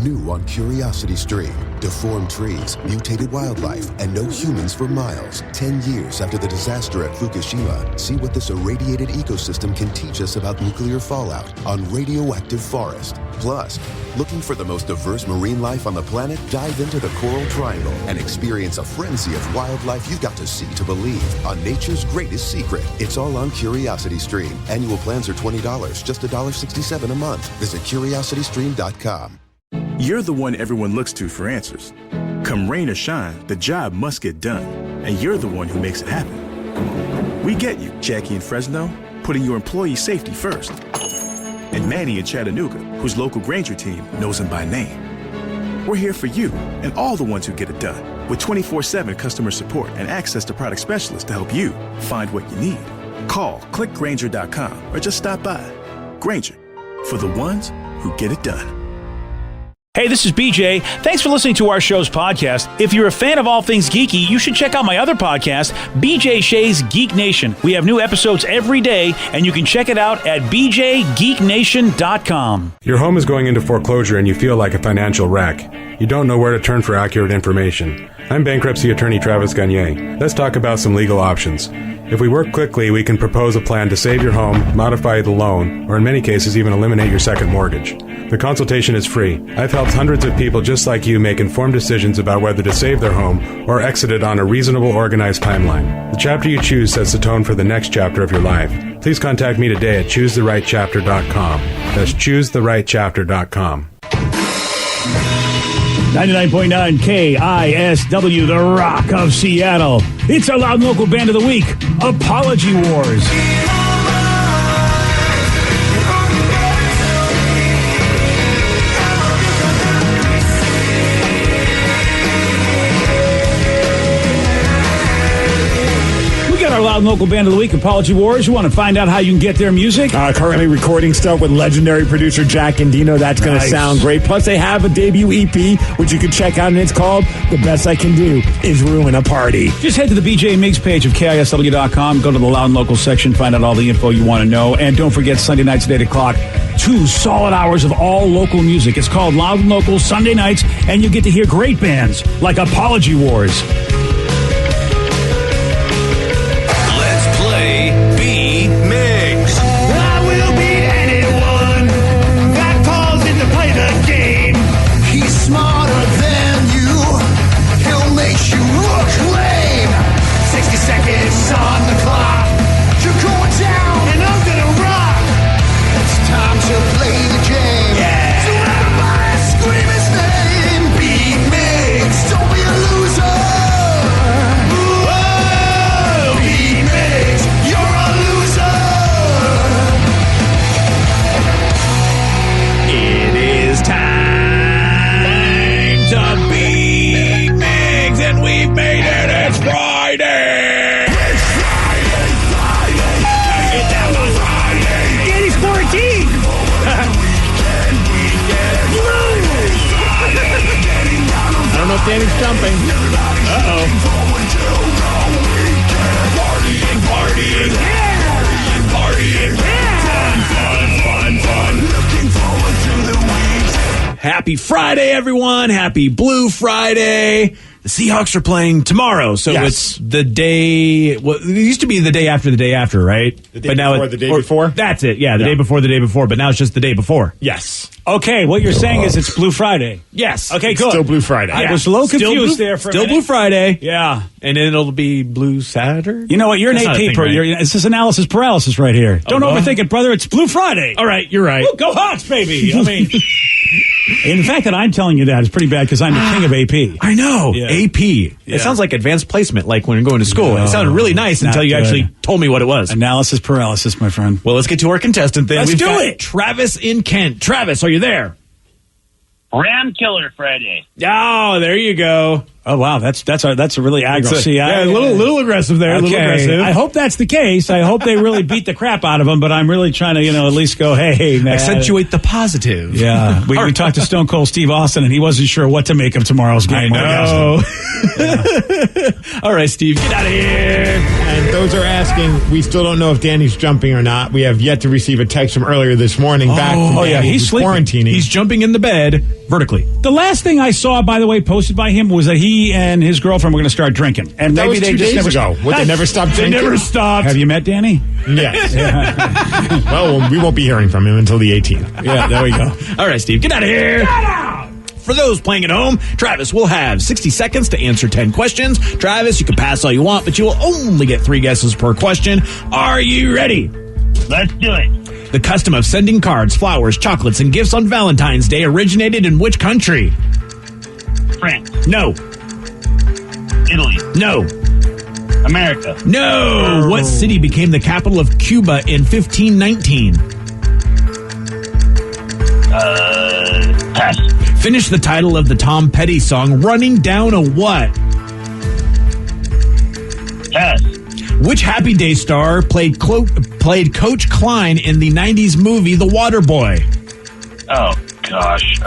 New on Curiosity Stream. Deformed trees, mutated wildlife, and no humans for miles. 10 years after the disaster at Fukushima, see what this irradiated ecosystem can teach us about nuclear fallout on Radioactive Forest. Plus, looking for the most diverse marine life on the planet? Dive into the Coral Triangle and experience a frenzy of wildlife you've got to see to believe on nature's greatest secret. It's all on Curiosity Stream. Annual plans are $20, just $1.67 a month. Visit curiositystream.com. You're the one everyone looks to for answers. Come rain or shine, the job must get done. And you're the one who makes it happen. We get you, Jackie in Fresno, putting your employee safety first. And Manny in Chattanooga, whose local Granger team knows him by name. We're here for you and all the ones who get it done, with 24/7 customer support and access to product specialists to help you find what you need. Call, click Granger.com, or just stop by. Granger, for the ones who get it done. Hey, this is BJ. Thanks for listening to our show's podcast. If you're a fan of all things geeky, you should check out my other podcast, BJ Shea's Geek Nation. We have new episodes every day, and you can check it out at bjgeeknation.com. Your home is going into foreclosure and you feel like a financial wreck. You don't know where to turn for accurate information. I'm bankruptcy attorney Travis Gagne. Let's talk about some legal options. If we work quickly, we can propose a plan to save your home, modify the loan, or in many cases even eliminate your second mortgage. The consultation is free. I've helped hundreds of people just like you make informed decisions about whether to save their home or exit it on a reasonable, organized timeline. The chapter you choose sets the tone for the next chapter of your life. Please contact me today at choosetherightchapter.com. That's choosetherightchapter.com. 99.9 KISW, the Rock of Seattle. It's our Loud and Local Band of the Week, Apology Wars. Our Loud and Local Band of the Week, Apology Wars. You want to find out how you can get their music? Currently recording stuff with legendary producer Jack Andino. That's going to sound great. Plus, they have a debut EP, which you can check out, and it's called The Best I Can Do Is Ruin a Party. Just head to the BJ Miggs page of KISW.com, go to the Loud and Local section, find out all the info you want to know, and don't forget Sunday nights at 8 o'clock, 2 solid hours of all local music. It's called Loud and Local Sunday nights, and you get to hear great bands like Apology Wars. Danny's jumping. Uh-oh. Partying. Yeah. Partying. Fun. Looking forward to the week. Happy Friday, everyone. Happy Blue Friday. The Seahawks are playing tomorrow, so it's the day. Well, it used to be the day after, right? The day before the day before? That's it, yeah, the day before the day before, but now it's just the day before. Yes. Okay, what you're saying is it's Blue Friday. Yes. Okay, good. Still Blue Friday. I was a little confused there for a minute. Blue Friday. Yeah. And then it'll be Blue Saturday? You know what? You're an AP pro. Right? It's just analysis paralysis right here. Don't overthink it, brother. It's Blue Friday. All right, you're right. Woo, go Hawks, baby. I mean... And the fact that I'm telling you that is pretty bad because I'm the king of AP. I know. Yeah. AP. Yeah. It sounds like advanced placement, like when you're going to school. It sounded really nice until you actually told me what it was. Analysis paralysis, my friend. Well, let's get to our contestant then. Let's do it. Travis in Kent. Travis, are you there? Ram Killer Friday. Oh, there you go. Oh wow, that's a really aggressive. A little aggressive there. Okay. A little aggressive. I hope that's the case. I hope they really beat the crap out of him. But I'm really trying to, at least go, hey, man. Accentuate the positive. Yeah, we talked to Stone Cold Steve Austin, and he wasn't sure what to make of tomorrow's game. I know. All right, Steve, get out of here. And those are asking, we still don't know if Danny's jumping or not. We have yet to receive a text from earlier this morning back from Danny, he's who's sleeping. quarantining. He's jumping in the bed vertically. The last thing I saw, by the way, posted by him was that he and his girlfriend were going to start drinking, and that maybe was they 2 just days never ago. What, they never stopped They drinking? never stopped. Have you met Danny? Yes. Well, we won't be hearing from him until the 18th. Yeah, there we go. All right, Steve, get out of here. Get out! For those playing at home, Travis will have 60 seconds to answer 10 questions. Travis, you can pass all you want, but you will only get 3 guesses per question. Are you ready? Let's do it. The custom of sending cards, flowers, chocolates, and gifts on Valentine's Day originated in which country? France, No. Italy, No. America, No. What city became the capital of Cuba in 1519? pass. Finish the title of the Tom Petty song, Running Down a What? Pass. Which Happy Day star played Coach Klein in the 90s movie The Waterboy? Oh, gosh.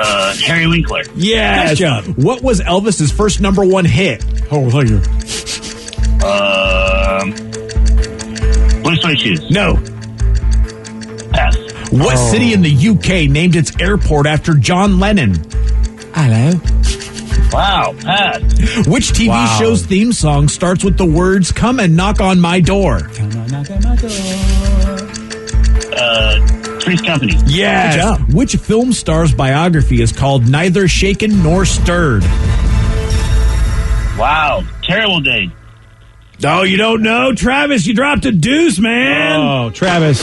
Harry Winkler. Yes. Nice job. What was Elvis's first #1 hit? Oh, thank you. Blue Suede Shoes. No. Pass. What city in the UK named its airport after John Lennon? Hello. Wow. Pass. Which TV show's theme song starts with the words, "Come and knock on my door"? Three's Company. Yes. Good job. Which film star's biography is called Neither Shaken Nor Stirred? Wow. Terrible day. Oh, you don't know? Travis, you dropped a deuce, man. Oh, Travis.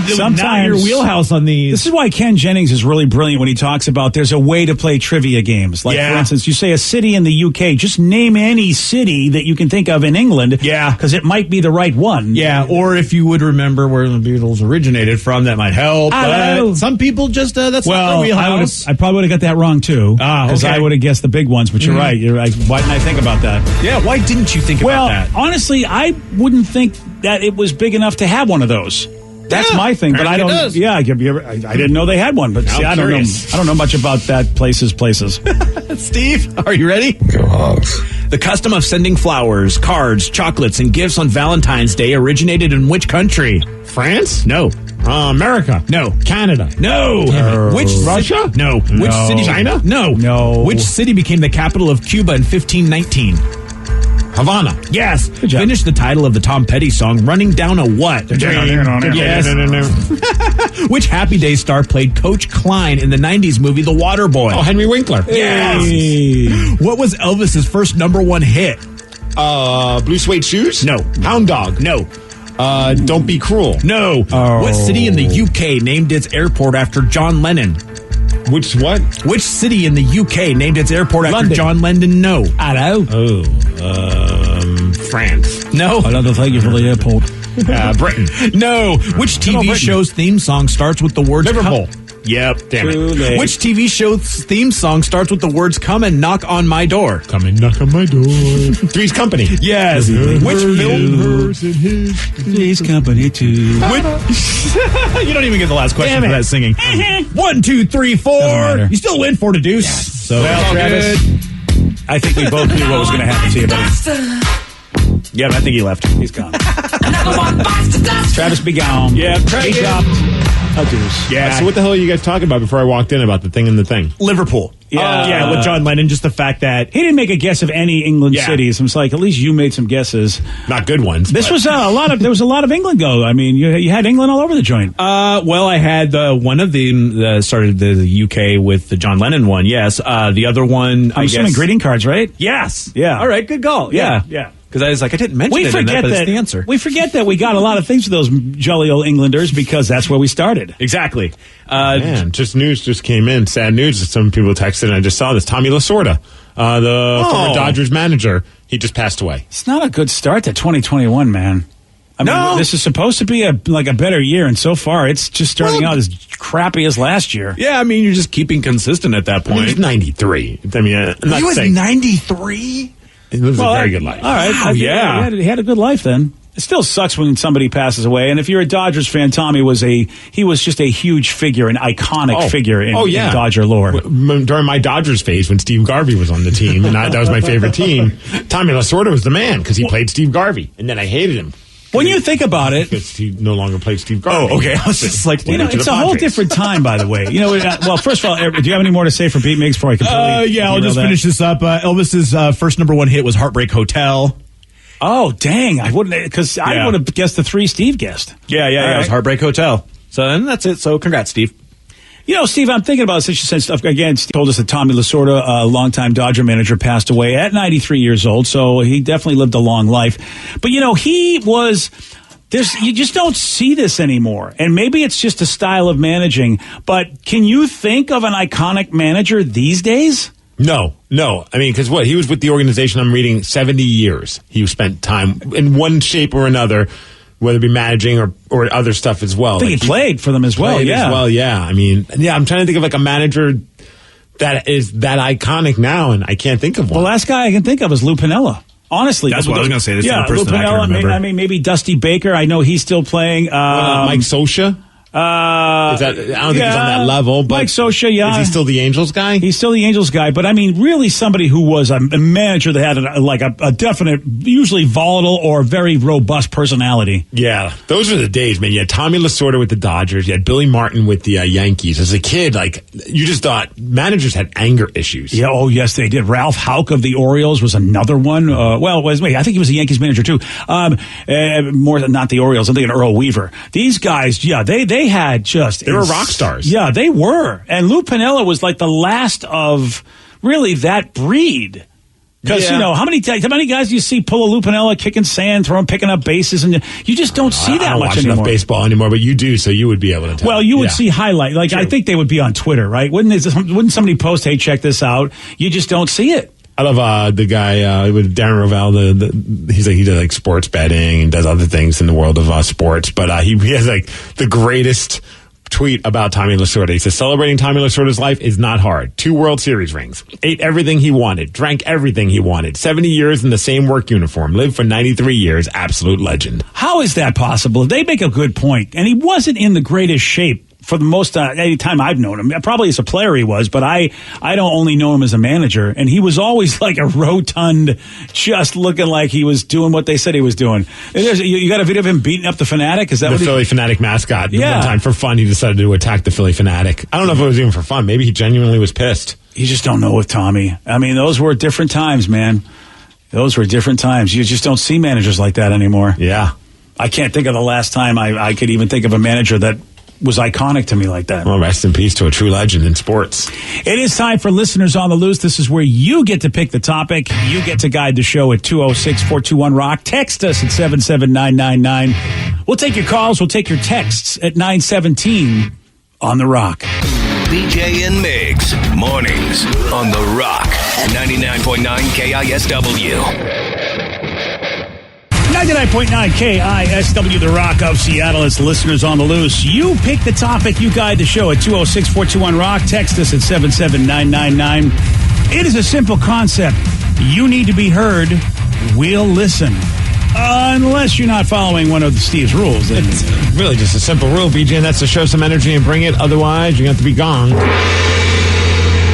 Sometimes not your wheelhouse on these. This is why Ken Jennings is really brilliant when he talks about there's a way to play trivia games. Like, for instance, you say a city in the UK, just name any city that you can think of in England. Yeah. Because it might be the right one. Yeah, or if you would remember where the Beatles originated from, that might help. Know. Some people just, that's not their Well, wheelhouse. I probably would have got that wrong, too. Because okay. I would have guessed the big ones, but you're right. Why didn't I think about that? Yeah, why didn't you think about that? Honestly, I wouldn't think that it was big enough to have one of those. That's my thing, but I don't. It does. Yeah, I didn't know they had one. But see, I don't know. I don't know much about that. Places. Steve, are you ready? Go Hogs. The custom of sending flowers, cards, chocolates, and gifts on Valentine's Day originated in which country? France? No. America? No. Canada? No. Which Russia? No. Which city? China? No. No. Which city became the capital of Cuba in 1519? Havana? Yes. Good job. Finish the title of the Tom Petty song, Running Down a What? Yes. Which Happy Day star played Coach Klein in the 90s movie The Waterboy? Oh, Henry Winkler. Yes. Hey. What was Elvis's first #1 hit? Blue Suede Shoes? No. Hound Dog? No. Don't Be Cruel? No. What city in the UK named its airport after John Lennon? Which what? Which city in the UK named its airport after London. John Lennon? No. Hello. France. No. Another thank you for the airport. Britain. No. Which TV Britain. show's theme song starts with the words Liverpool. Yep. Damn Too it. late. Which TV show's theme song starts with the words "Come and knock on my door"? Come and knock on my door. Three's Company. Yes. Which film? Three's Company too. You don't even get the last question for that singing. 1, 2, 3, 4. matter. You still win 4 to deuce. So Well, Travis, I think we both knew what was going to happen to you, buddy. yeah, I think he left. He's gone. Travis be gone. Yeah, He dropped a deuce. Yeah. So what the hell are you guys talking about before I walked in about the thing and the thing? Liverpool. Yeah. with John Lennon. Just the fact that He didn't make a guess of any England Yeah. cities. It's like, at least you made some guesses. Not good ones. This but- was there was a lot of England go. I mean, you had England all over the joint. well, I had one of them started the UK with the John Lennon one. Yes. The other one, I'm assuming greeting cards, right? Yes. Yeah. All right. Good call. Yeah. Yeah. Because I was like, I didn't mention We it in forget but that. it's the answer. We forget that we got a lot of things for those jolly old Englanders because that's where we started. Exactly. Man, news just came in. Sad news that some people texted, and I just saw this. Tommy Lasorda, the former Dodgers manager, he just passed away. It's not a good start to 2021, man. I mean, this is supposed to be a better year, and so far it's just starting out as crappy as last year. Yeah, I mean, you're just keeping consistent at that point. He was 93. I mean, I'm not he was saying 93? It was a very good life. All right. Wow, yeah. He had a good life then. It still sucks when somebody passes away. And if you're a Dodgers fan, Tommy was just a huge figure, an iconic figure in Dodger lore. During my Dodgers phase, when Steve Garvey was on the team, and that was my favorite team, Tommy Lasorda was the man because he played Steve Garvey, and then I hated him. When you think about it, because he no longer played Steve Garvey. Oh, okay. I was just like, it's a whole different time, by the way. Well, first of all, do you have any more to say for Pete Meigs before I completely? Yeah, I'll just finish this up. Elvis's first number one hit was "Heartbreak Hotel." Oh, dang! I wouldn't, because I would have guessed the 3 Steve guessed. Yeah. It was "Heartbreak Hotel." So then that's it. So congrats, Steve. Steve, I'm thinking about since you said stuff again. Steve told us that Tommy Lasorda, a longtime Dodger manager, passed away at 93 years old. So he definitely lived a long life. But he was. You just don't see this anymore. And maybe it's just a style of managing. But can you think of an iconic manager these days? No. I mean, because he was with the organization, I'm reading, 70 years. He spent time in one shape or another, whether it be managing or other stuff as well. I think he played for them as well, yeah. I mean, I'm trying to think of a manager that is that iconic now, and I can't think of one. The last guy I can think of is Lou Piniella. Honestly, that's what I was going to say. This is the person Lou Piniella, I can remember. I mean, maybe Dusty Baker. I know he's still playing. Mike Scioscia? I don't think he's on that level. But Mike Scioscia, is he still the Angels guy? He's still the Angels guy, but I mean, really somebody who was a manager that had a definite, usually volatile or very robust personality. Yeah, those were the days, man. You had Tommy Lasorda with the Dodgers. You had Billy Martin with the Yankees. As a kid, you just thought managers had anger issues. Yeah, oh yes, they did. Ralph Houck of the Orioles was another one. I think he was a Yankees manager too. More than not the Orioles. I'm thinking Earl Weaver. These guys, they had they were rock stars. Yeah, they were. And Lou Piniella was like the last of really that breed. Because, how many guys do you see pull a Lou Piniella, kicking sand, picking up bases, and you just don't see that much anymore. I don't watch enough baseball anymore, but you do, so you would be able to tell. Well, you would see highlight. I think they would be on Twitter, right? Wouldn't somebody post, hey, check this out? You just don't see it. I love the guy with Darren Rovell. He does sports betting and does other things in the world of sports. But he has the greatest tweet about Tommy Lasorda. He says, celebrating Tommy Lasorda's life is not hard. 2 World Series rings. Ate everything he wanted. Drank everything he wanted. 70 years in the same work uniform. Lived for 93 years. Absolute legend. How is that possible? They make a good point. And he wasn't in the greatest shape for the most any time I've known him. Probably as a player he was, but I don't only know him as a manager. And he was always like a rotund, just looking like he was doing what they said he was doing. You got a video of him beating up the Fanatic? Is that the Philly Fanatic mascot? Yeah. One time for fun, he decided to attack the Philly Fanatic. I don't know if it was even for fun. Maybe he genuinely was pissed. You just don't know with Tommy. I mean, those were different times, man. Those were different times. You just don't see managers like that anymore. Yeah. I can't think of the last time I could even think of a manager that was iconic to me like that. Well, rest in peace to a true legend in sports. It is time for Listeners on the Loose. This is where you get to pick the topic. You get to guide the show at 206-421-ROCK. Text us at 77999. We'll take your calls. We'll take your texts at 917 on the Rock. BJ and Meigs, mornings on the Rock. 99.9 KISW. 99.9 KISW, the Rock of Seattle. It's Listeners on the Loose. You pick the topic. You guide the show at 206-421-ROCK. Text us at 77999. It is a simple concept. You need to be heard. We'll listen. Unless you're not following one of Steve's rules. Then. It's really just a simple rule, BJ, and that's to show some energy and bring it. Otherwise, you're going to have to be gone.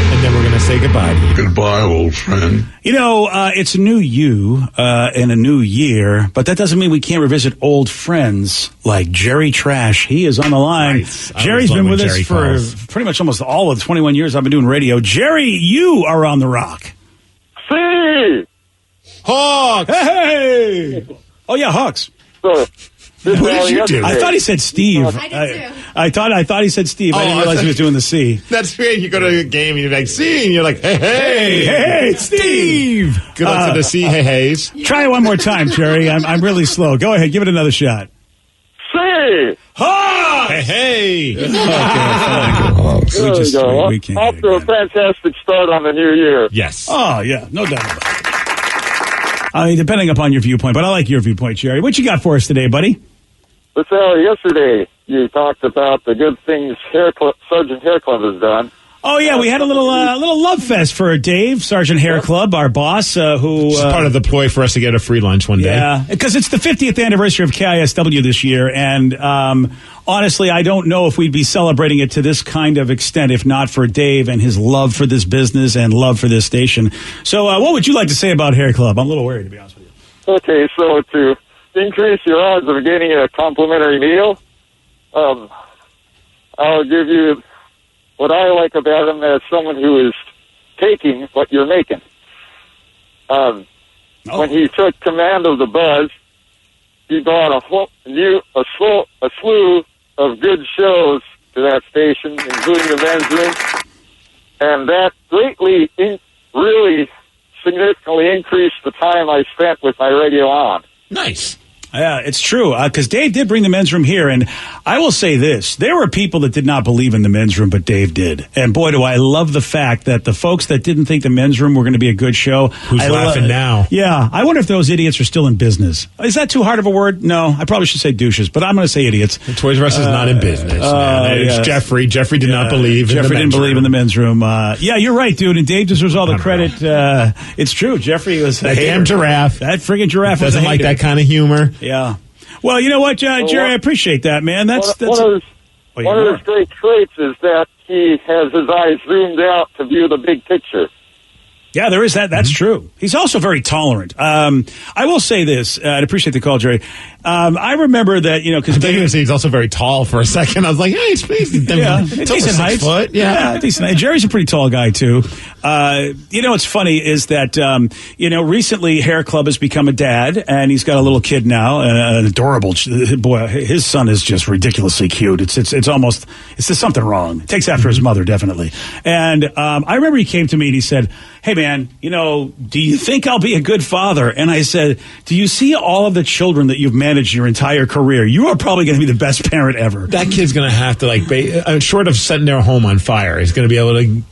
And then we're going to say goodbye to you. Goodbye, old friend. It's a new you in a new year, but that doesn't mean we can't revisit old friends like Jerry Trash. He is on the line. Nice. Jerry's been with us for pretty much almost all of the 21 years I've been doing radio. Jerry, you are on the Rock. See! Hawks! Hey! Oh, yeah, Hawks. So, what did you do? I thought he said Steve. I did too. I thought he said Steve. I didn't realize he was doing the C. That's weird. You go to a game and you're like, C, and you're like, hey, it's Steve. Good luck to the C, hey-heys. Try it one more time, Jerry. I'm really slow. Go ahead. Give it another shot. see! Hawks! Hey! Okay, fine. There we go. We can't Off to a fantastic start on the new year. Yes. Oh, yeah. No doubt about it. I mean, depending upon your viewpoint, but I like your viewpoint, Jerry. What you got for us today, buddy? So yesterday you talked about the good things Sergeant Hair Club has done. Oh yeah, we had a little love fest for Dave, Sergeant Hair Club, our boss, who It's part of the ploy for us to get a free lunch one day. Yeah, because it's the 50th anniversary of KISW this year, and honestly, I don't know if we'd be celebrating it to this kind of extent if not for Dave and his love for this business and love for this station. So, what would you like to say about Hair Club? I'm a little worried, to be honest with you. Okay, so to increase your odds of getting a complimentary meal, I'll give you what I like about him as someone who is taking what you're making. When he took command of the Buzz, he brought a slew of good shows to that station, including the men's room, and that greatly, really significantly increased the time I spent with my radio on. Nice. Yeah, it's true, because Dave did bring the men's room here, and I will say this. There were people that did not believe in the men's room, but Dave did. And boy, do I love the fact that the folks that didn't think the men's room were going to be a good show. Who's laughing now? Yeah, I wonder if those idiots are still in business. Is that too hard of a word? No, I probably should say douches, but I'm going to say idiots. The Toys R Us is not in business. It's Jeffrey. Jeffrey did not believe in the men's room. Jeffrey didn't believe in the men's room. Yeah, you're right, dude, and Dave deserves all the credit. It's true. Jeffrey was the damn giraffe. That friggin' giraffe doesn't like that kind of humor. Yeah. Well, you know what, Jerry, I appreciate that, man. That's one of his great traits is that he has his eyes zoomed out to view the big picture. Yeah, there is that. That's true. He's also very tolerant. I will say this. I'd appreciate the call, Jerry. I remember that, because he's also very tall for a second. I was like, hey, it's decent height. Foot. Yeah, decent height. Jerry's a pretty tall guy, too. What's funny is that, recently Hair Club has become a dad, and he's got a little kid now, an adorable boy. His son is just ridiculously cute. It's just something wrong. It takes after his mother, definitely. And I remember he came to me and he said, hey, man, do you think I'll be a good father? And I said, do you see all of the children that you've managed your entire career? You are probably going to be the best parent ever. That kid's going to have to, short of setting their home on fire, he's going to be able to...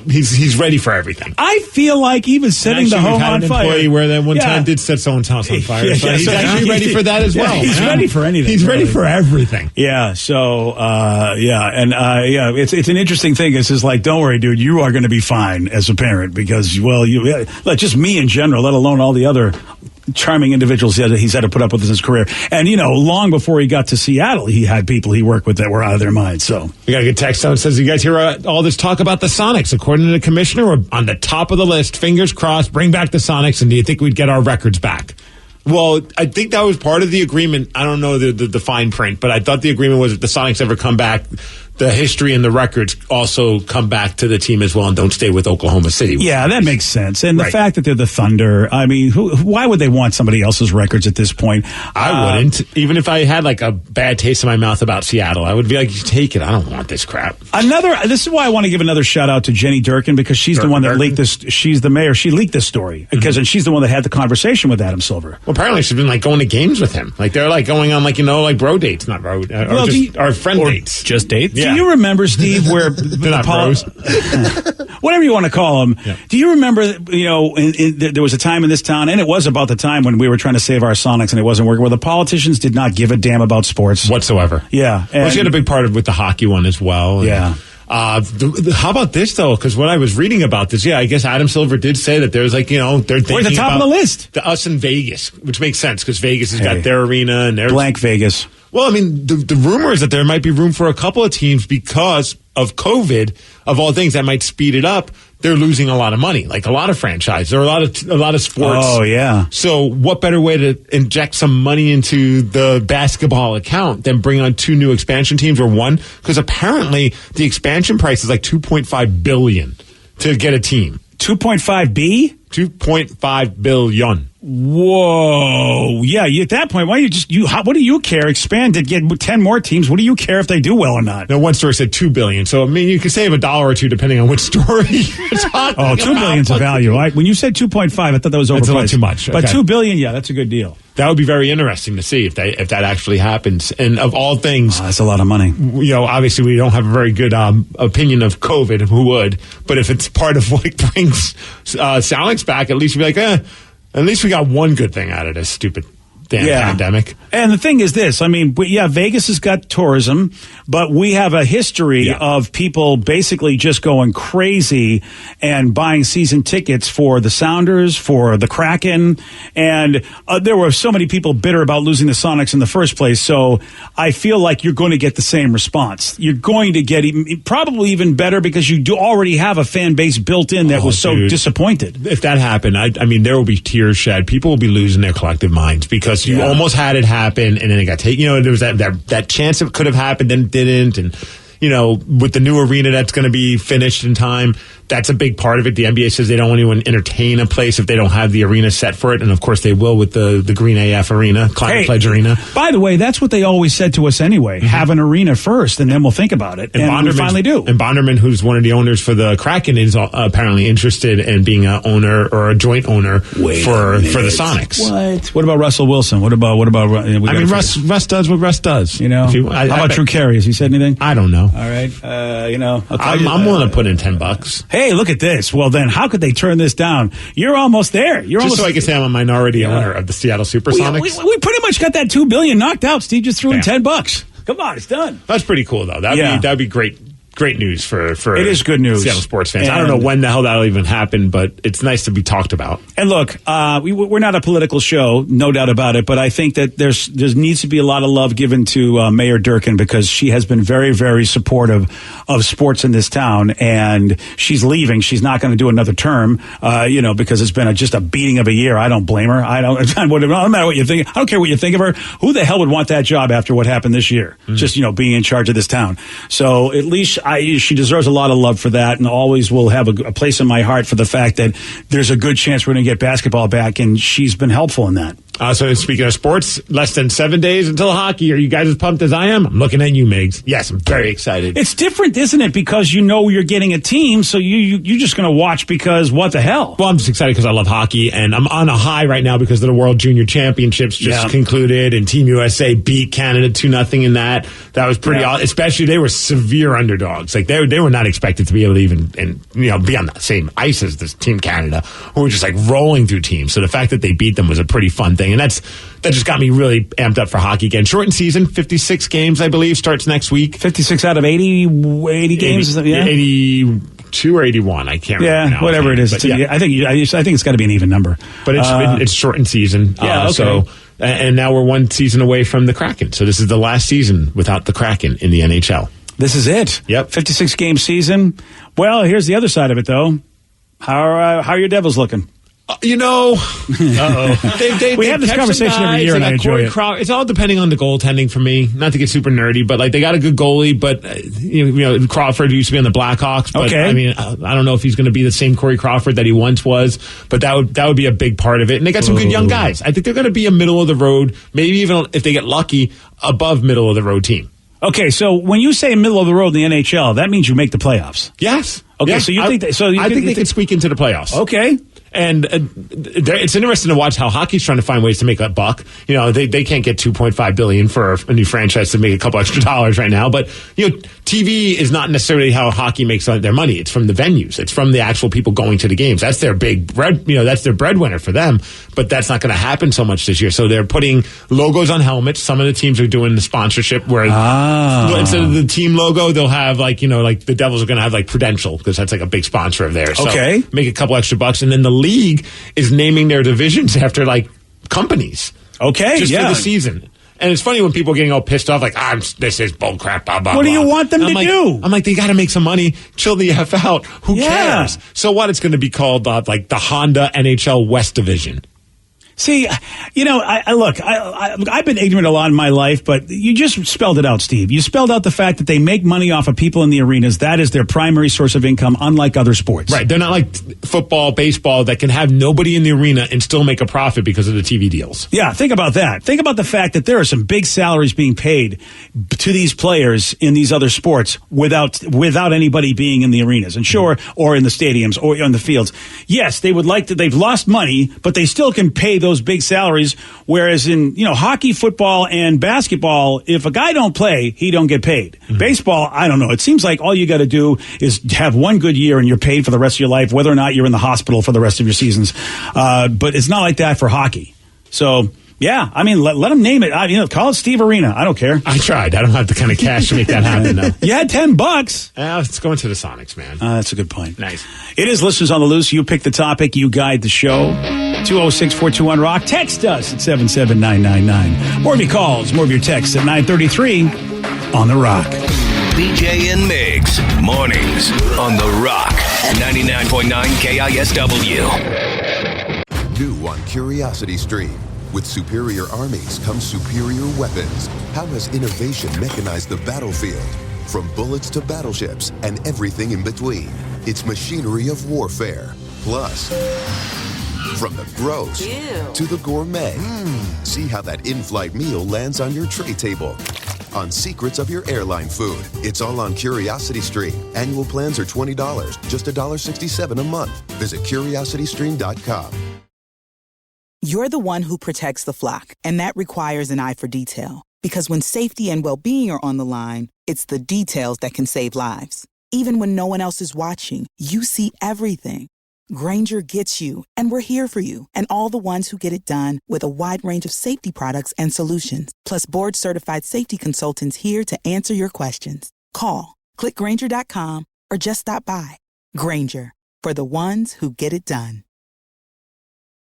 He's ready for everything. I feel like even setting the home on fire. Employee where that one time did set someone's house on fire. He's actually ready for that as well. He's ready for anything. He's ready for everything. Yeah. So it's an interesting thing. It's just like, don't worry, dude. You are going to be fine as a parent because just me in general, let alone all the other charming individuals he's had to put up with in his career. And, long before he got to Seattle, he had people he worked with that were out of their minds. So we got a good text that says, you guys hear all this talk about the Sonics? According to the commissioner, we're on the top of the list. Fingers crossed, bring back the Sonics. And do you think we'd get our records back? Well, I think that was part of the agreement. I don't know the fine print, but I thought the agreement was if the Sonics ever come back, the history and the records also come back to the team as well and don't stay with Oklahoma City. Yeah, that makes sense. And the fact that they're the Thunder, I mean, why would they want somebody else's records at this point? I wouldn't. Even if I had like a bad taste in my mouth about Seattle, I would be like, take it. I don't want this crap. This is why I want to give another shout out to Jenny Durkin because she's the one that leaked this. She's the mayor. She leaked this story because and she's the one that had the conversation with Adam Silver. Well, apparently she's been like going to games with him. Like they're like going on like bro dates, not bro, or friend dates. Just dates? Yeah. Do you remember, Steve, where they're not bros? Whatever you want to call them. Yeah. Do you remember, there was a time in this town, and it was about the time when we were trying to save our Sonics and it wasn't working, where the politicians did not give a damn about sports. Whatsoever. Yeah. Well, she had a big part with the hockey one as well. Yeah. How about this, though? Because when I was reading about this, I guess Adam Silver did say that there's they're thinking we're at the top of the list. Us in Vegas, which makes sense because Vegas has got their arena and their blank Vegas. Well, I mean, the rumor is that there might be room for a couple of teams because of COVID, of all things that might speed it up. They're losing a lot of money, like a lot of franchises or a lot of sports. Oh, yeah. So what better way to inject some money into the basketball account than bring on 2 new expansion teams or one? Because apparently the expansion price is like $2.5 billion to get a team. 2.5 B? 2.5 billion. Whoa. Yeah, at that point, why what do you care? Expand it, get 10 more teams. What do you care if they do well or not? No, one story said $2 billion. So, I mean, you could save $1 or $2 depending on which story you're talking about. $2 billion's a value. When you said 2.5, I thought that was overpriced. That's a little too much. But $2 billion, yeah, that's a good deal. That would be very interesting to see if that actually happens. And of all things, that's a lot of money. Obviously we don't have a very good opinion of COVID. Who would? But if it's part of what brings Sonics back, at least you'd be like, At least we got one good thing out of this stupid damn pandemic. And the thing is this, I mean, Vegas has got tourism, but we have a history of people basically just going crazy and buying season tickets for the Sounders, for the Kraken, and there were so many people bitter about losing the Sonics in the first place, so I feel like you're going to get the same response. You're going to get probably even better because you do already have a fan base built in that was so disappointed. If that happened, I mean, there will be tears shed. People will be losing their collective minds because you almost had it happen, and then it got taken. You know, there was that chance it could have happened, and didn't. And you know, with the new arena that's going to be finished in time, that's a big part of it. The NBA says they don't want anyone to entertain a place if they don't have the arena set for it, and of course they will with the Green AF Arena, Climate Pledge Arena. By the way, that's what they always said to us anyway. Mm-hmm. Have an arena first, and then we'll think about it. And we finally do. And Bonderman, who's one of the owners for the Kraken, is apparently interested in being an owner or a joint owner for the Sonics. What about Russell Wilson? What about? I mean, Russ does what Russ does. You know. How about Drew Carey? Has he said anything? I don't know. All right. You know, I'm willing to put in $10. Hey, look at this. Well, then, how could they turn this down? You're almost there. Just so I can say I'm a minority owner of the Seattle Supersonics. We pretty much got that $2 billion knocked out. Steve just threw in $10. Come on, it's done. That's pretty cool, though. That'd be great. Great news for it is good news. Seattle sports fans. I don't know when the hell that'll even happen, but it's nice to be talked about. And look, we're not a political show, no doubt about it, but I think that there needs to be a lot of love given to Mayor Durkin because she has been very, very supportive of sports in this town, and she's leaving. She's not going to do another term, because it's been just a beating of a year. I don't blame her. No matter what you think. I don't care what you think of her. Who the hell would want that job after what happened this year? Mm-hmm. Just, being in charge of this town. So at least she deserves a lot of love for that, and always will have a place in my heart for the fact that there's a good chance we're going to get basketball back, and she's been helpful in that. So speaking of sports, less than 7 days until hockey. Are you guys as pumped as I am? I'm looking at you, Migs. Yes, I'm very excited. It's different, isn't it? Because you're getting a team, so you're just going to watch because what the hell? Well, I'm just excited because I love hockey, and I'm on a high right now because the World Junior Championships just concluded, and Team USA beat Canada 2-0 in that. That was pretty awesome. Especially, they were severe underdogs. Like they were not expected to be able to even be on the same ice as this Team Canada, who were just like rolling through teams. So the fact that they beat them was a pretty fun thing. And that just got me really amped up for hockey again. Shortened season, 56 games, I believe, starts next week. 56 out of 80 games? 82 or 81, I can't remember now. Whatever it is. I think it's got to be an even number. But it's shortened season. Okay. So, and now we're one season away from the Kraken. So this is the last season without the Kraken in the NHL. This is it. Yep. 56-game season. Well, here's the other side of it, though. How are your Devils looking? We have this conversation every year, and I enjoy it. It's all depending on the goaltending for me. Not to get super nerdy, but they got a good goalie. But Crawford used to be on the Blackhawks. But I mean, I don't know if he's going to be the same Corey Crawford that he once was. But that would be a big part of it. And they got some good young guys. I think they're going to be a middle of the road, maybe even if they get lucky, above middle of the road team. Okay, so when you say middle of the road in the NHL, that means you make the playoffs. Yes. Okay, so you think I think they can squeak into the playoffs. Okay. And it's interesting to watch how hockey's trying to find ways to make a buck. They can't get $2.5 billion for a new franchise to make a couple extra dollars right now. But TV is not necessarily how hockey makes their money. It's from the venues. It's from the actual people going to the games. That's their big bread. That's their breadwinner for them. But that's not going to happen so much this year. So they're putting logos on helmets. Some of the teams are doing the sponsorship where instead of the team logo, they'll have like the Devils are going to have like Prudential because that's like a big sponsor of theirs. Okay, so make a couple extra bucks, and then the league is naming their divisions after like companies. Okay, just for the season. And it's funny when people are getting all pissed off, like, this is bull crap, blah, blah, What do you want them to do? I'm like, they got to make some money. Chill the F out. Who cares? So what? It's going to be called like the Honda NHL West Division. See, I've been ignorant a lot in my life, but you just spelled it out, Steve. You spelled out the fact that they make money off of people in the arenas. That is their primary source of income, unlike other sports. Right. They're not like football, baseball, that can have nobody in the arena and still make a profit because of the TV deals. Yeah, think about that. Think about the fact that there are some big salaries being paid to these players in these other sports without anybody being in the arenas. And or in the stadiums or on the fields. Yes, they would like to, they've lost money, but they still can pay those those big salaries. Whereas in, hockey, football, and basketball, if a guy don't play, he don't get paid. Mm-hmm. Baseball, I don't know. It seems like all you got to do is have one good year and you're paid for the rest of your life, whether or not you're in the hospital for the rest of your seasons. But it's not like that for hockey. So, yeah, I mean, let them name it. Call it Steve Arena. I don't care. I tried. I don't have the kind of cash to make that happen, though. You had $10. It's going to the Sonics, man. That's a good point. Nice. It is Listeners on the Loose. You pick the topic. You guide the show. 206-421-ROCK. Text us at 77999. More of your calls, more of your texts at 933 on The Rock. BJ and Migs, mornings on The Rock, 99.9 KISW. New on Curiosity Stream. With superior armies comes superior weapons. How has innovation mechanized the battlefield? From bullets to battleships and everything in between. It's machinery of warfare. Plus, from the gross to the gourmet. See how that in-flight meal lands on your tray table. On secrets of your airline food. It's all on Curiosity Stream. Annual plans are $20, just $1.67 a month. Visit CuriosityStream.com. You're the one who protects the flock, and that requires an eye for detail. Because when safety and well-being are on the line, it's the details that can save lives. Even when no one else is watching, you see everything. Grainger gets you, and we're here for you, and all the ones who get it done with a wide range of safety products and solutions, plus board-certified safety consultants here to answer your questions. Call, click Grainger.com, or just stop by. Grainger, for the ones who get it done.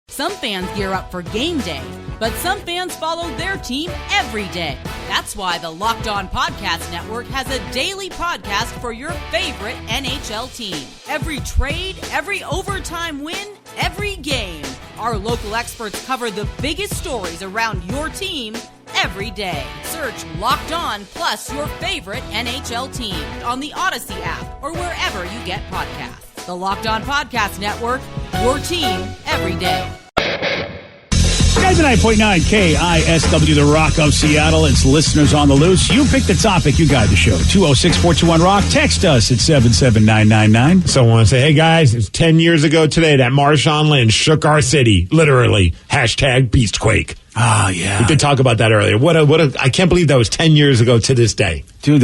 Some fans gear up for game day, but some fans follow their team every day. That's why the Locked On Podcast Network has a daily podcast for your favorite NHL team. Every trade, every overtime win, every game. Our local experts cover the biggest stories around your team every day. Search Locked On plus your favorite NHL team on the Odyssey app or wherever you get podcasts. The Locked On Podcast Network, your team every day. 99.9 KISW, The Rock of Seattle. It's Listeners on the Loose. You pick the topic. You guide the show. 206-421-ROCK. Text us at 77999. So I want to say, hey, guys, it's 10 years ago today that Marshawn Lynch shook our city. Literally. Hashtag Beastquake. Ah, yeah. We did talk about that earlier. I can't believe that was 10 years ago to this day. Dude,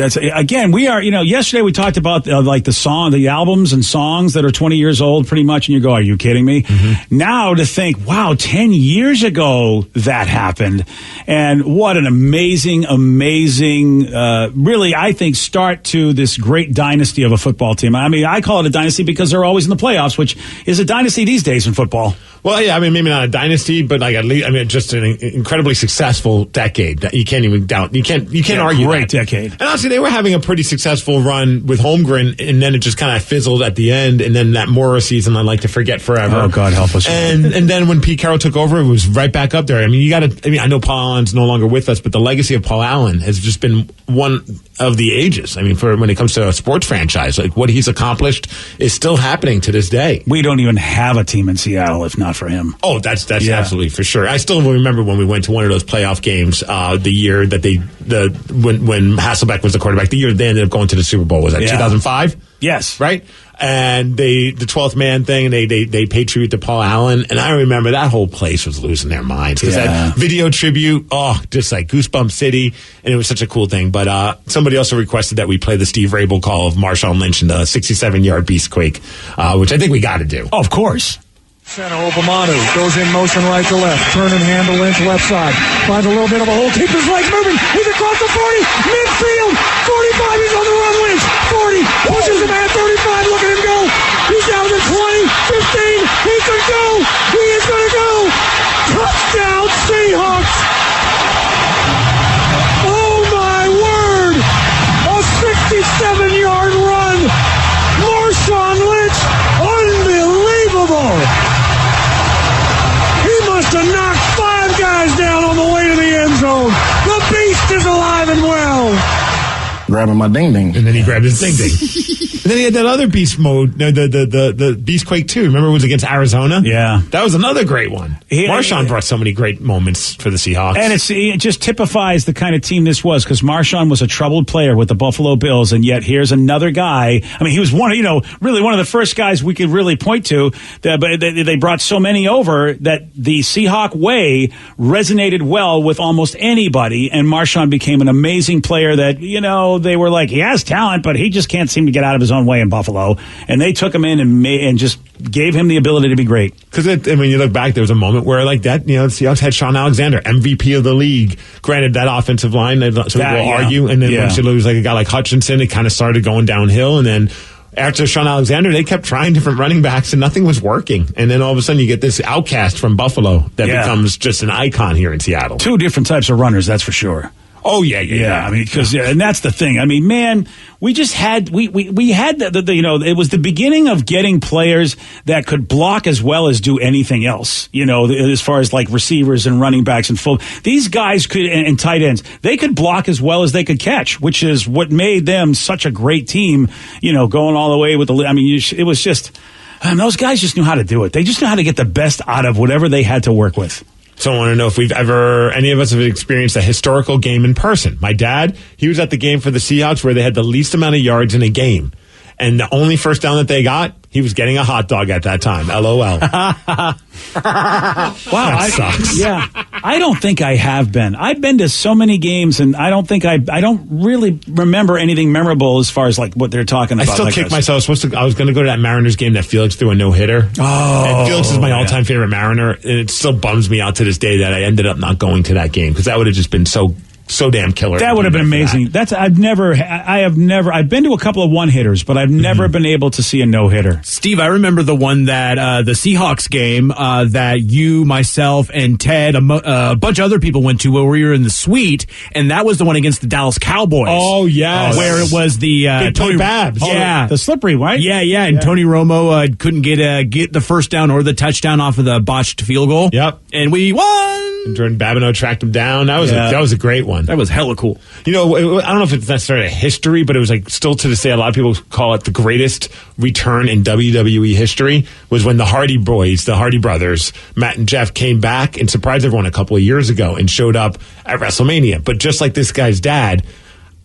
we are, yesterday we talked about the albums and songs that are 20 years old pretty much, and you go, are you kidding me? Mm-hmm. Now to think, wow, 10 years ago that happened, and what an amazing, really, I think, start to this great dynasty of a football team. I mean, I call it a dynasty because they're always in the playoffs, which is a dynasty these days in football. Well, yeah, I mean, maybe not a dynasty, but at least, just an incredibly successful decade. You can't even doubt. You can't argue great that. Decade. And honestly, they were having a pretty successful run with Holmgren, and then it just kind of fizzled at the end. And then that Mora season, I'd like to forget forever. Oh, God help us. And then when Pete Carroll took over, it was right back up there. I mean, I know Paul Allen's no longer with us, but the legacy of Paul Allen has just been one of the ages. I mean, when it comes to a sports franchise, what he's accomplished is still happening to this day. We don't even have a team in Seattle if not for him. Oh, that's absolutely for sure. I still remember when we went to one of those playoff games, the year that when Hasselbeck was the quarterback, the year they ended up going to the Super Bowl. Was that 2005? Yes. Right? And the 12th man thing, and they paid tribute to Paul Allen. And I remember that whole place was losing their minds. Because that video tribute, just like Goosebump City. And it was such a cool thing. But somebody also requested that we play the Steve Rabel call of Marshawn Lynch in the 67-yard Beastquake, which I think we got to do. Oh, of course. Center, Obamanu goes in motion right to left. Turn and handle Lynch left side. Finds a little bit of a hole. Keeps his legs moving. He's across the 40. Midfield. 45. He's on the run. Lynch. 40. Pushes him at 35. Look at him go. He's down to 20. 15. He could go. He is going to go. Touchdown Seahawks. Oh my word. A 67-yard run. Marshawn Lynch. Unbelievable. To knock 5 guys down on the way to the end zone. The beast is alive and well. grabbing my ding ding. And then he grabbed his ding ding. And then he had that other beast mode, the Beast Quake 2. Remember it was against Arizona? Yeah. That was another great one. Marshawn brought so many great moments for the Seahawks. And it just typifies the kind of team this was, because Marshawn was a troubled player with the Buffalo Bills, and yet here's another guy. I mean, he was really one of the first guys we could really point to. But they brought so many over that the Seahawk way resonated well with almost anybody, and Marshawn became an amazing player that, they were like, he has talent, but he just can't seem to get out of his own way in Buffalo. And they took him in and just gave him the ability to be great. Because, you look back, there was a moment where, like that, the Seahawks had Sean Alexander, MVP of the league. Granted, that offensive line, some people argue, and then once you lose like a guy like Hutchinson, it kind of started going downhill, and then after Sean Alexander, they kept trying different running backs, and nothing was working. And then all of a sudden, you get this outcast from Buffalo that becomes just an icon here in Seattle. Two different types of runners, that's for sure. Oh, yeah. I mean, and that's the thing. I mean, man, we just had, we had it was the beginning of getting players that could block as well as do anything else, as far as like receivers and running backs and these guys could, and tight ends, they could block as well as they could catch, which is what made them such a great team, going all the way with it was just, those guys just knew how to do it. They just knew how to get the best out of whatever they had to work with. So I want to know if any of us have experienced a historical game in person. My dad, he was at the game for the Seahawks where they had the least amount of yards in a game. And the only first down that they got, he was getting a hot dog at that time. LOL. Wow. That sucks. Yeah. I don't think I have been. I've been to so many games, and I don't really remember anything memorable as far as like what they're talking about. I still kick myself. I was going to go to that Mariners game that Felix threw a no-hitter. Oh. And Felix is my all-time favorite Mariner, and it still bums me out to this day that I ended up not going to that game because that would have just been so damn killer. That would have been amazing. I've been to a couple of one-hitters, but I've never been able to see a no-hitter. Steve, I remember the one that the Seahawks game that you, myself, and Ted, a bunch of other people went to where we were in the suite, and that was the one against the Dallas Cowboys. Oh, yes. Where it was the Tony Babs. Yeah. The slippery, right? Yeah. And Tony Romo couldn't get the first down or the touchdown off of the botched field goal. Yep. And we won. And Jordan Babineau tracked him down. That was a great one. That was hella cool. I don't know if it's necessarily a history, but it was like still to this day, a lot of people call it the greatest return in WWE history was when the Hardy Boys, the Hardy Brothers, Matt and Jeff came back and surprised everyone a couple of years ago and showed up at WrestleMania. But just like this guy's dad,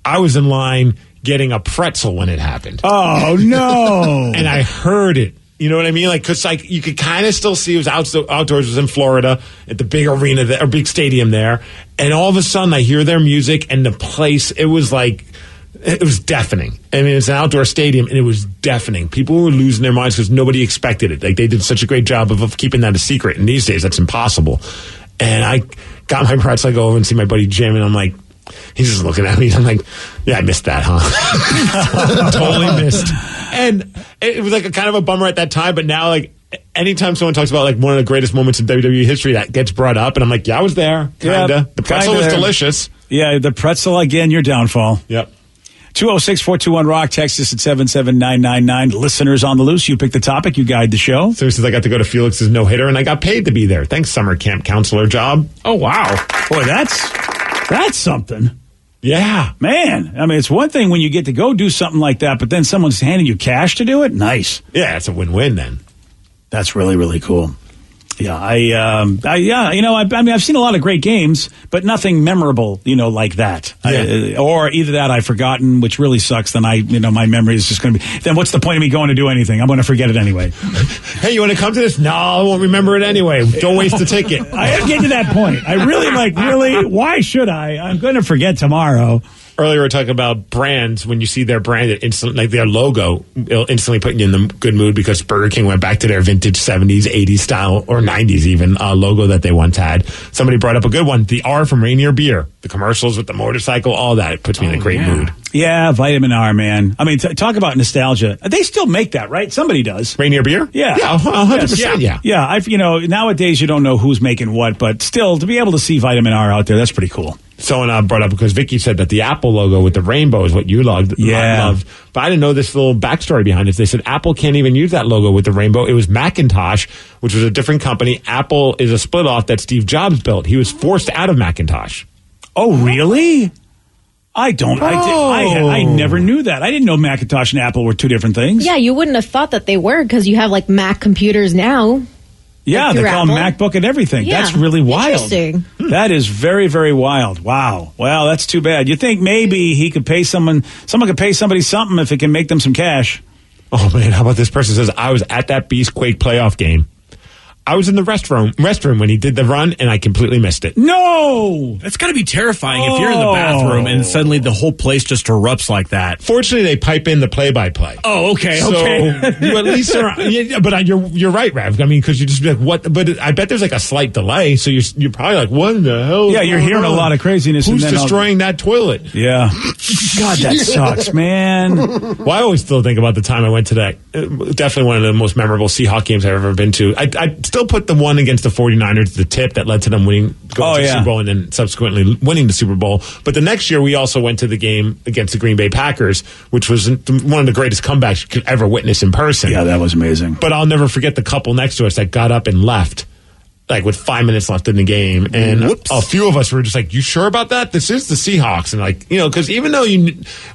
I was in line getting a pretzel when it happened. Oh, no. And I heard it. You know what I mean? Like, because like you could kind of still see it was outdoors. It was in Florida at the big arena there, or big stadium there, and all of a sudden I hear their music and the place. It was deafening. I mean, it's an outdoor stadium and it was deafening. People were losing their minds because nobody expected it. Like they did such a great job of keeping that a secret. And these days that's impossible. And I got my pretzel. I go over and see my buddy Jim, and I'm like, he's just looking at me. I'm like, yeah, I missed that, huh? Totally missed. And it was like a kind of a bummer at that time, but now like anytime someone talks about like one of the greatest moments in WWE history, that gets brought up, and I'm like, yeah, I was there. Kinda. Yeah, the pretzel was delicious. Yeah, the pretzel again, your downfall. Yep. 206-421-ROCK, text us at 77999. Listeners on the loose, you pick the topic, you guide the show. So I got to go to Felix's no-hitter, and I got paid to be there. Thanks, summer camp counselor job. Oh, wow. Boy, that's something. Yeah. Man, I mean, it's one thing when you get to go do something like that, but then someone's handing you cash to do it? Nice. Yeah, it's a win-win then. That's really, really cool. Yeah, I've seen a lot of great games, but nothing memorable, like that. Yeah. Or either that I've forgotten, which really sucks. Then my memory is just going to be. Then what's the point of me going to do anything? I'm going to forget it anyway. Hey, you want to come to this? No, I won't remember it anyway. Don't waste the ticket. I am getting to that point. I really. Why should I? I'm going to forget tomorrow. Earlier, we were talking about brands. When you see their brand, like their logo, it'll instantly put you in the good mood because Burger King went back to their vintage 70s, 80s style, or 90s even, logo that they once had. Somebody brought up a good one, the R from Rainier Beer. The commercials with the motorcycle, all that. It puts me in a great mood. Yeah, Vitamin R, man. I mean, talk about nostalgia. They still make that, right? Somebody does. Rainier Beer? Yeah. Yeah, 100%, yeah. Yeah, nowadays you don't know who's making what, but still, to be able to see Vitamin R out there, that's pretty cool. Someone brought up, because Vicky said that the Apple logo with the rainbow is what you loved. But I didn't know this little backstory behind it. They said Apple can't even use that logo with the rainbow. It was Macintosh, which was a different company. Apple is a split off that Steve Jobs built. He was forced out of Macintosh. Oh, really? I don't. I never knew that. I didn't know Macintosh and Apple were two different things. Yeah, you wouldn't have thought that they were because you have like Mac computers now. Yeah, like they call them Apple. MacBook and everything. Yeah. That's really wild. Interesting. That is very, very wild. Wow. Well, that's too bad. You think maybe he could pay someone could pay somebody something if it can make them some cash. Oh, man, how about this person says, I was at that Beastquake playoff game. I was in the restroom when he did the run, and I completely missed it. No! That's got to be terrifying if you're in the bathroom and suddenly the whole place just erupts like that. Fortunately, they pipe in the play-by-play. Oh, okay, so you at least are, but you're right, Rev. I mean, because you just be like, what? But I bet there's like a slight delay, so you're probably like, what in the hell? Yeah, you're hearing a lot of craziness. Who's and then destroying that toilet? Yeah. God, that sucks, man. Well, I always still think about the time I went to that. Definitely one of the most memorable Seahawks games I've ever been to. I still put the one against the 49ers, the tip that led to them going to the Super Bowl and then subsequently winning the Super Bowl. But the next year, we also went to the game against the Green Bay Packers, which was one of the greatest comebacks you could ever witness in person. Yeah, that was amazing. But I'll never forget the couple next to us that got up and left, like with 5 minutes left in the game. And a few of us were just like, you sure about that? This is the Seahawks. And like, because even though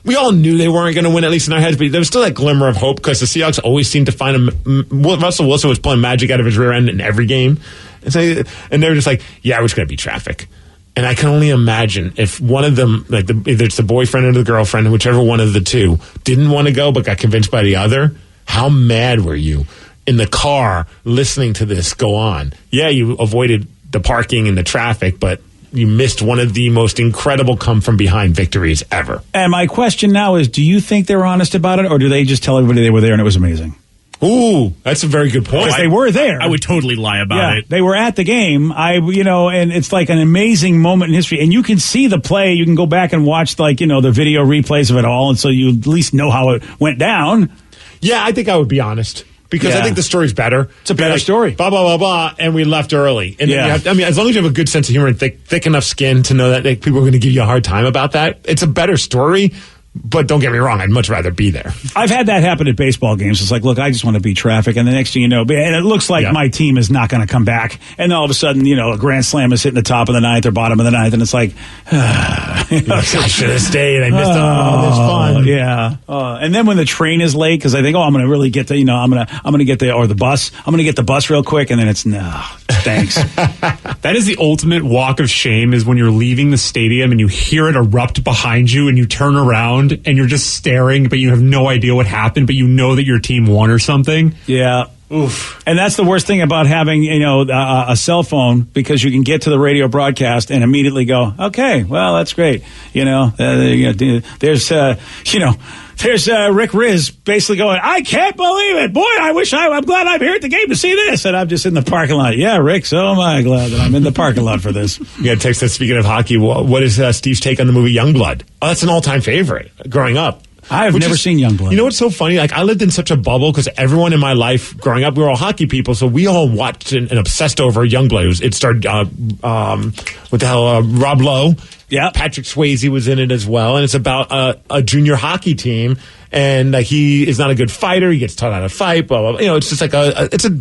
we all knew they weren't going to win, at least in our heads, but there was still that glimmer of hope because the Seahawks always seemed to find Russell Wilson was pulling magic out of his rear end in every game. And they were just like, yeah, we're just going to be traffic. And I can only imagine if one of them, like either it's the boyfriend or the girlfriend, whichever one of the two, didn't want to go but got convinced by the other, how mad were you? In the car listening to this go on. Yeah, you avoided the parking and the traffic, but you missed one of the most incredible come-from-behind victories ever. And my question now is, do you think they were honest about it, or do they just tell everybody they were there and it was amazing? Ooh, that's a very good point. Because they were there. I would totally lie about it. They were at the game. And it's like an amazing moment in history. And you can see the play. You can go back and watch, the video replays of it all, and so you at least know how it went down. Yeah, I think I would be honest. Because I think the story's better. It's a better story. Blah, blah, blah, blah, and we left early. And then as long as you have a good sense of humor and thick enough skin to know that people are going to give you a hard time about that, it's a better story. But don't get me wrong, I'd much rather be there. I've had that happen at baseball games. It's like, look, I just want to beat traffic. And the next thing you know, and it looks like my team is not going to come back. And all of a sudden, a grand slam is hitting the top of the ninth or bottom of the ninth. And it's like, I should have stayed. I missed all this fun. Yeah. And then when the train is late, because I think, I'm going to really get the, I'm going to get the bus. I'm going to get the bus real quick. And then it's, no, thanks. That is the ultimate walk of shame, is when you're leaving the stadium and you hear it erupt behind you and you turn around and you're just staring, but you have no idea what happened, but you know that your team won or something. Yeah. Oof. And that's the worst thing about having, a cell phone, because you can get to the radio broadcast and immediately go, okay, well, that's great. There's Rick Riz basically going, I can't believe it. Boy, I'm glad I'm here at the game to see this. And I'm just in the parking lot. Yeah, Rick, so am I glad that I'm in the parking lot for this. You got a text that, speaking of hockey, what is Steve's take on the movie Youngblood? Oh, that's an all-time favorite growing up. I've never seen Youngblood. You know what's so funny? Like, I lived in such a bubble because everyone in my life growing up, we were all hockey people, so we all watched and obsessed over Youngblood. It started, Rob Lowe. Yeah. Patrick Swayze was in it as well, and it's about a junior hockey team, and he is not a good fighter. He gets taught how to fight, blah, blah, blah. It's just like it's a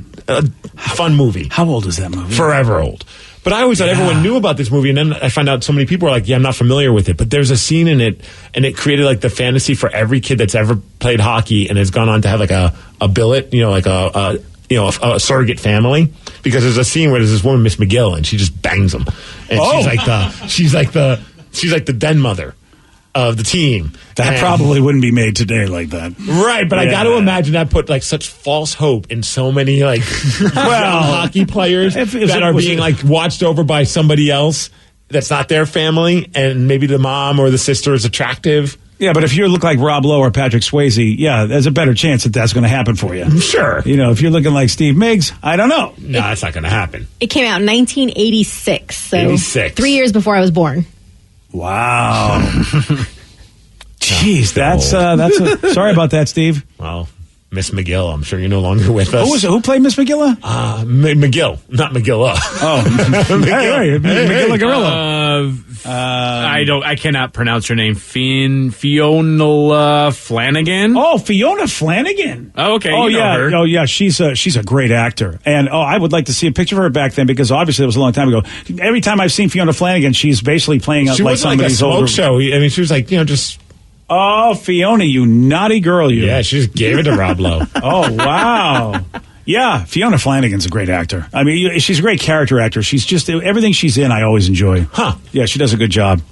fun movie. How old is that movie? Forever old. But I always thought everyone knew about this movie, and then I find out so many people are like, yeah, I'm not familiar with it. But there's a scene in it, and it created like the fantasy for every kid that's ever played hockey and has gone on to have like a billet, like a surrogate family. Because there's a scene where there's this woman, Miss McGill, and she just bangs them. And she's like the den mother of the team. That probably wouldn't be made today like that. Right, but I got to imagine that put like such false hope in so many like hockey players that are being like watched over by somebody else that's not their family, and maybe the mom or the sister is attractive. Yeah, but if you look like Rob Lowe or Patrick Swayze, there's a better chance that that's going to happen for you. Sure. If you're looking like Steve Miggs, I don't know. No, that's not going to happen. It came out in 1986, so 86. 3 years before I was born. Wow. Jeez, that's sorry about that, Steve. Well, Miss McGill. I'm sure you're no longer with us. Who played Miss McGilla? McGill, not McGilla. Oh, McGilla Gorilla. I cannot pronounce her name. Fiona Flanagan. Oh, Fiona Flanagan. Oh, okay. Oh, you know her. Oh, yeah. She's a great actor, and I would like to see a picture of her back then because obviously it was a long time ago. Every time I've seen Fiona Flanagan, she's basically playing she like wasn't somebody's like a smoke older show. I mean, she was like just. Oh, Fiona, you naughty girl, you. Yeah, she just gave it to Rob Lowe. Oh, wow. Yeah, Fiona Flanagan's a great actor. I mean, she's a great character actor. She's just, everything she's in, I always enjoy. Huh. Yeah, she does a good job.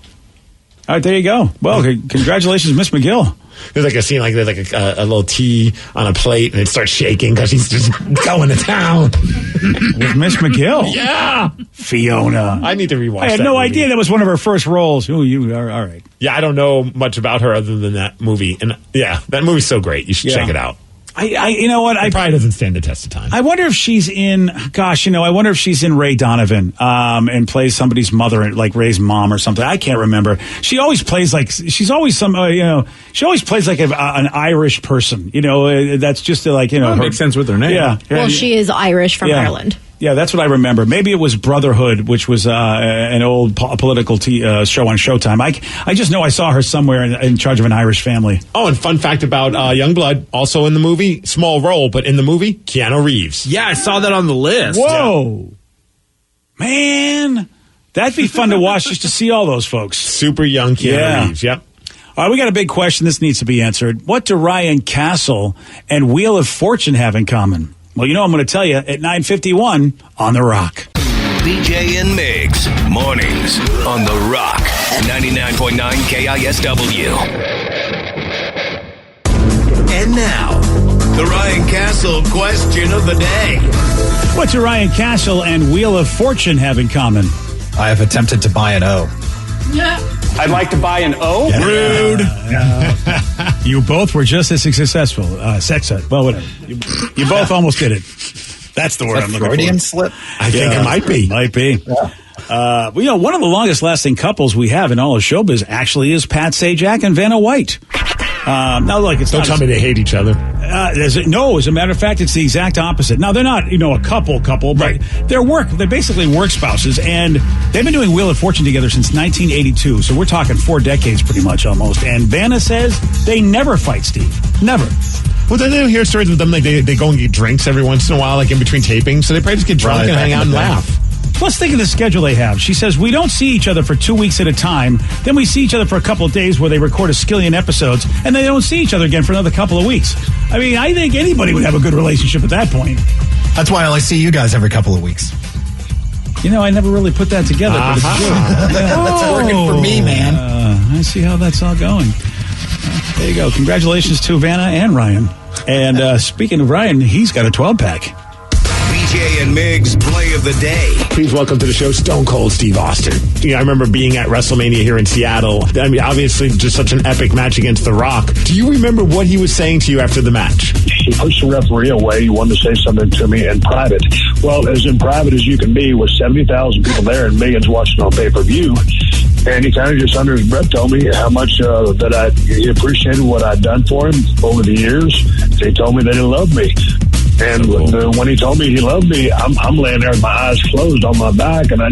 All right, there you go. Well, congratulations, Miss McGill. There's like a scene like there's like a little tea on a plate and it starts shaking because she's just going to town. With Miss McGill? Yeah. Fiona. I need to rewatch that. I had no idea that was one of her first roles. Oh, you are all right. Yeah, I don't know much about her other than that movie. And yeah, that movie's so great. You should check it out. You know what? It probably doesn't stand the test of time. I wonder if she's in. I wonder if she's in Ray Donovan and plays somebody's mother, like Ray's mom or something. I can't remember. She always plays like she's always some. She always plays like an Irish person. That's just like That makes sense with her name. Yeah. Well, she is Irish from Ireland. Yeah, that's what I remember. Maybe it was Brotherhood, which was an old political show on Showtime. I just know I saw her somewhere in charge of an Irish family. Oh, and fun fact about Youngblood, also in the movie, small role, but in the movie, Keanu Reeves. Yeah, I saw that on the list. Whoa. Yeah. Man, that'd be fun to watch just to see all those folks. Super young Keanu Reeves, yep. All right, we got a big question. This needs to be answered. What do Ryan Castle and Wheel of Fortune have in common? Well, I'm going to tell you at 9:51 on The Rock. BJ and Migs, mornings on The Rock, 99.9 KISW. And now, the Ryan Castle question of the day. What do Ryan Castle and Wheel of Fortune have in common? I have attempted to buy an O. Yeah. I'd like to buy an O. Yeah. Rude. You both were just as successful. Well, whatever. You both almost did it. That's the word I'm looking for. Freudian slip? I think it might be. Might be. Yeah. One of the longest lasting couples we have in all of showbiz actually is Pat Sajak and Vanna White. Now, look, it's don't tell me they hate each other. No, as a matter of fact, it's the exact opposite. Now, they're not, a couple, but they're basically work spouses, and they've been doing Wheel of Fortune together since 1982. So we're talking 4 decades, pretty much almost. And Vanna says they never fight Steve, never. Well, then they hear stories with them like they go and get drinks every once in a while, like in between tapings. So they probably just get drunk and hang out and laugh. Plus, think of the schedule they have. She says, we don't see each other for 2 weeks at a time. Then we see each other for a couple of days where they record a skillion episodes, and they don't see each other again for another couple of weeks. I mean, I think anybody would have a good relationship at that point. That's why I only see you guys every couple of weeks. I never really put that together. But it's true. That's working for me, man. I see how that's all going. There you go. Congratulations to Vanna and Ryan. And speaking of Ryan, he's got a 12-pack. BJ and Migs play of the day. Please welcome to the show Stone Cold Steve Austin. I remember being at WrestleMania here in Seattle. I mean, obviously just such an epic match against The Rock. Do you remember what he was saying to you after the match? He pushed the referee away. He wanted to say something to me in private. Well, as in private as you can be with 70,000 people there and millions watching on pay-per-view. And he kind of just under his breath told me how much that he appreciated what I'd done for him over the years. He told me that he loved me. And when he told me he loved me, I'm laying there with my eyes closed on my back, and I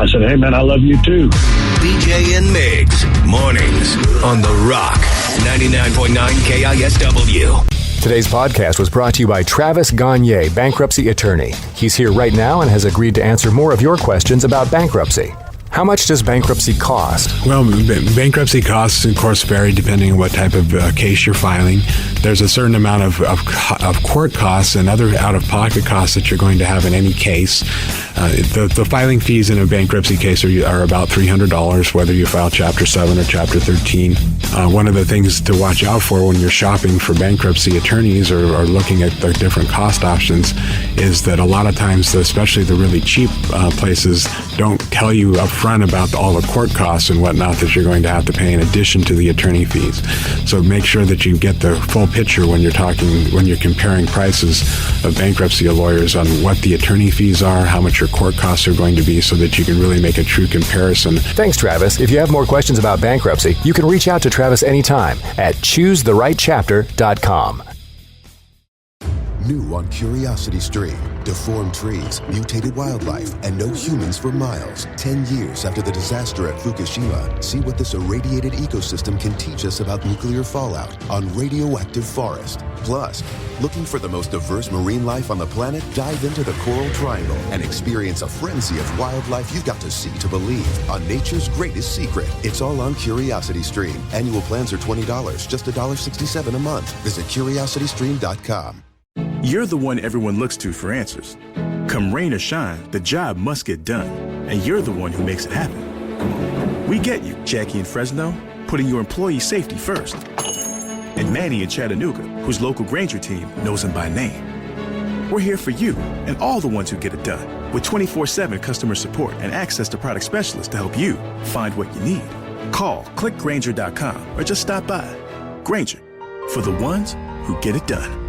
said, hey, man, I love you too. BJ and Migs, mornings on The Rock, 99.9 KISW. Today's podcast was brought to you by Travis Gagne, bankruptcy attorney. He's here right now and has agreed to answer more of your questions about bankruptcy. How much does bankruptcy cost? Well, bankruptcy costs, of course, vary depending on what type of case you're filing. There's a certain amount of court costs and other out-of-pocket costs that you're going to have in any case. The filing fees in a bankruptcy case are about $300, whether you file Chapter 7 or Chapter 13. One of the things to watch out for when you're shopping for bankruptcy attorneys or looking at the different cost options is that a lot of times, especially the really cheap places, don't tell you up front about all the court costs and whatnot that you're going to have to pay in addition to the attorney fees. So make sure that you get the full picture when you're comparing prices of bankruptcy lawyers on what the attorney fees are, how much your court costs are going to be, so that you can really make a true comparison. Thanks, Travis. If you have more questions about bankruptcy, you can reach out to Travis anytime at choosetherightchapter.com. New on Curiosity Stream. Deformed trees, mutated wildlife, and no humans for miles. 10 years after the disaster at Fukushima, see what this irradiated ecosystem can teach us about nuclear fallout on Radioactive Forest. Plus, looking for the most diverse marine life on the planet? Dive into the Coral Triangle and experience a frenzy of wildlife you've got to see to believe on nature's greatest secret. It's all on Curiosity Stream. Annual plans are $20, just $1.67 a month. Visit curiositystream.com. You're the one everyone looks to for answers. Come rain or shine, the job must get done. And you're the one who makes it happen. We get you, Jackie in Fresno, putting your employee safety first. And Manny in Chattanooga, whose local Granger team knows him by name. We're here for you and all the ones who get it done, with 24/7 customer support and access to product specialists to help you find what you need. Call, click Granger.com, or just stop by. Granger, for the ones who get it done.